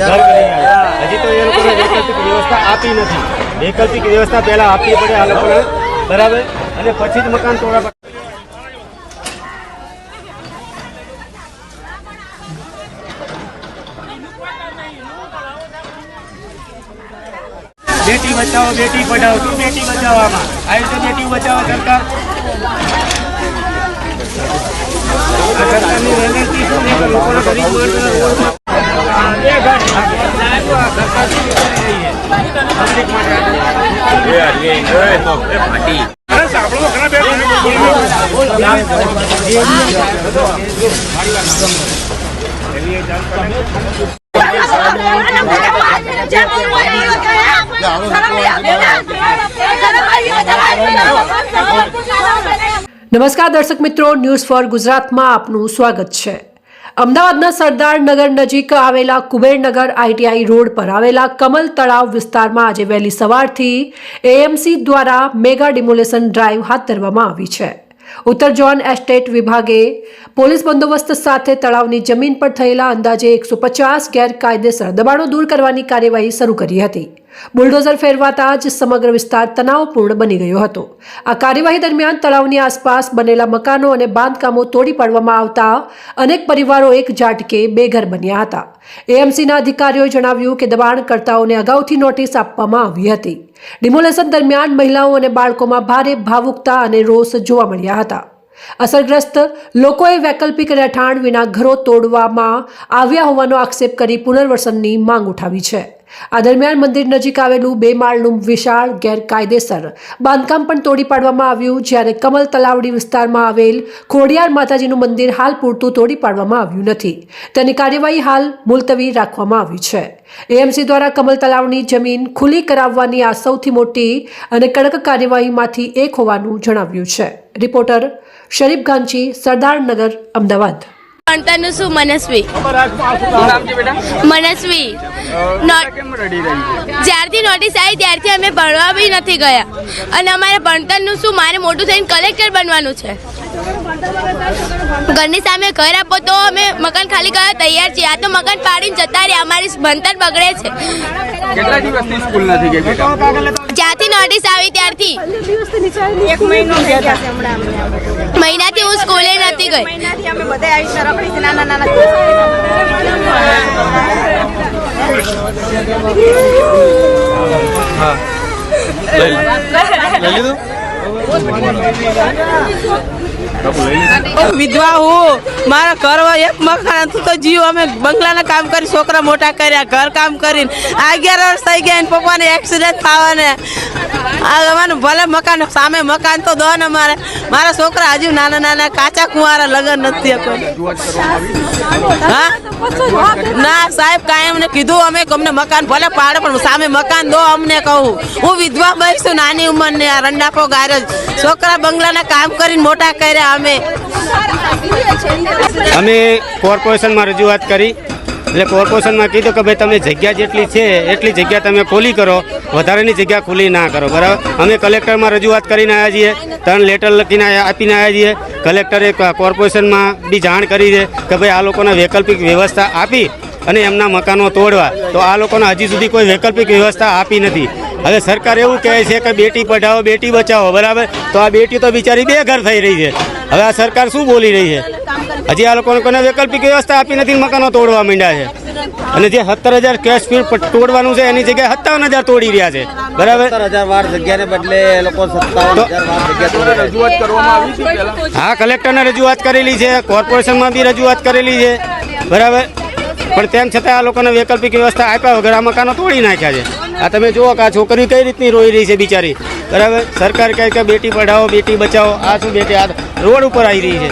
ઘર કરી હજી તો એ લોકોને વૈકલ્પિક વ્યવસ્થા આપી નથી। વૈકલ્પિક વ્યવસ્થા પહેલા આપવી પડે આ લોકોને, બરાબર, અને પછી જ મકાન તોડવા પડે। बेटी बचाओ बेटी पढ़ाओ, तू बेटी बचाओ आमा आई तो बेटी बचाओ सरकार। सरकारनी विनंती छे के लोकोने गरीब माणसोने रोड બે ઘર સરકાર શું કરી રહી છે પબ્લિક માટે? અરે સાંભળો ઘણા બે નમસ્કાર દર્શક મિત્રો, ન્યૂઝ ફોર ગુજરાતમાં આપનું સ્વાગત છે। અમદાવાદના સરદારનગર નજીક આવેલા કુબેરનગર ITI રોડ પર આવેલા કમલ તળાવ વિસ્તારમાં આજે વહેલી સવારથી AMC દ્વારા મેગા ડિમોલેશન ડ્રાઈવ હાથ ધરવામાં આવી છે। ઉત્તર ઝોન એસ્ટેટ વિભાગે પોલીસ બંદોબસ્ત સાથે તળાવની જમીન પર થયેલા અંદાજે 150 ગેરકાયદેસર દબાણો દૂર કરવાની કાર્યવાહી શરૂ કરી હતી। બુલડોઝર ફેરવાતા જ સમગ્ર વિસ્તાર તણાવપૂર્ણ બની ગયો હતો। આ કાર્યવાહી દરમિયાન તળાવની આસપાસ બનેલા મકાનો અને બાંધકામો તોડી પાડવામાં આવતા અનેક પરિવારો એક ઝાટકે બેઘર બન્યા હતા। AMCના અધિકારીઓએ જણાવ્યું કે દબાણકર્તાઓને અગાઉથી નોટિસ આપવામાં આવી હતી। ડિમોલેશન દરમિયાન મહિલાઓ અને બાળકોમાં ભારે ભાવુકતા અને રોષ જોવા મળ્યા હતા। અસરગ્રસ્ત લોકોએ વૈકલ્પિક રહેઠાણ વિના ઘરો તોડવામાં આવ્યા હોવાનો આક્ષેપ કરી પુનર્વસનની માંગ ઉઠાવી છે। આ દરમિયાન મંદિર નજીક આવેલું 2 માળનું વિશાળ ગેરકાયદેસર બાંધકામ પણ તોડી પાડવામાં આવ્યું, જ્યારે કમલ તલાવડી વિસ્તારમાં આવેલ ખોડિયાર માતાજીનું મંદિર હાલ પૂરતું તોડી પાડવામાં આવ્યું નથી। તેની કાર્યવાહી હાલ મુલતવી રાખવામાં આવી છે। AMC દ્વારા કમલ તલાવની જમીન ખુલ્લી કરાવવાની આ સૌથી મોટી અને કડક કાર્યવાહીમાંથી એક હોવાનું જણાવ્યું છે। રિપોર્ટર શરીફ ગાંચી, સરદારનગર, અમદાવાદ। ભણતરનું શું? મનસ્વી જ્યારથી નોટિસ આવી ત્યારથી અમે ભણવા બી નથી ગયા, અને અમારે ભણતરનું શું? મારે મોટું થઈને કલેક્ટર બનવાનું છે। ઘરની સામે ઘર આપો તો અમે મકાન ખાલી કરવા તૈયાર છીએ। આ તો મકાન પાડીને જતા રહ્યા, અમારી ભણતર બગડે છે। કેટલા દિવસથી સ્કૂલ નથી ગઈ બેટા? જ્યાંથી નોટિસ આવી ત્યારથી 1 મહિનો થઈ ગયા છે હમણાં મહિનાથી હું સ્કૂલે નથી ગઈ। મહિનાથી અમે બધા આવી રખડી છે નાના નાના હા લઈ લીધું। વિધવા હું, મારા ઘરમાં એક મકાન હતું તો જીવ અમે બંગલાના કામ કરી છોકરા મોટા કર્યા, ઘર કામ કરીને 11 વર્ષ થઈ ગયા। પપ્પાને એક્સિડન્ટ થવાને અમારું ભલે મકાન સામે મકાન તો દો ને, મારા છોકરા હજુ નાના નાના કાચા કુંવારા, લગ્ન નથી। હા ના સાહેબ, કાંઈ અમને કીધું અમે અમને મકાન ભલે પાડે પણ સામે મકાન દો અમને। કહું હું વિધવા બનીશું, નાની ઉંમરની આ રંડાપો ગાર્યો, છોકરા બંગલાના કામ કરીને મોટા કર્યા। અમે કોર્પોરેશનમાં રજૂઆત કરી, એટલે કોર્પોરેશનમાં કીધું કે ભાઈ તમે જગ્યા જેટલી છે એટલી જગ્યા તમે ખુલ્લી કરો, વધારેની જગ્યા ખુલ્લી ના કરો, બરાબર। અમે કલેક્ટરમાં રજૂઆત કરીને આવ્યા છીએ, 3 લેટર લખીને આપીને આવ્યા છીએ। કલેક્ટરે કોર્પોરેશનમાં બી જાણ કરી છે કે ભાઈ આ લોકોને વૈકલ્પિક વ્યવસ્થા આપી અને એમના મકાનો તોડવા, તો આ લોકોને હજી સુધી કોઈ વૈકલ્પિક વ્યવસ્થા આપી નથી। હવે સરકાર એવું કહે છે કે બેટી પઢાઓ બેટી બચાવો, બરાબર, તો આ બેટી તો બિચારી બેઘર થઈ રહી છે। હવે આ સરકાર શું બોલી રહી છે? હજી આ લોકોને કોઈ વૈકલ્પિક વ્યવસ્થા આપી નથી, મકાનો તોડવા માંડ્યા છે। અને જે 17,000 કેશ ફીડ તોડવાનું છે એની જગ્યાએ 57,000 તોડી રહ્યા છે, બરાબર। 17,000 વાર જગ્યાને બદલે એ લોકો 57,000 વાર જગ્યા રજૂઆત કરવામાં આવી છે પહેલા? હા, કલેક્ટરને રજૂઆત કરેલી છે, કોર્પોરેશનમાં બી રજૂઆત કરેલી છે, બરાબર, પણ તેમ છતાં આ લોકોને વૈકલ્પિક વ્યવસ્થા આપ્યા વગર આ મકાનો તોડી નાખ્યા છે। આ તમે જુઓ કે આ છોકરી કઈ રીતની રોઈ રહી છે બિચારી, બરાબર। સરકાર કહે કે બેટી પઢાઓ બેટી બચાવો, આ શું બેટી આ રોડ ઉપર આવી રહી છે।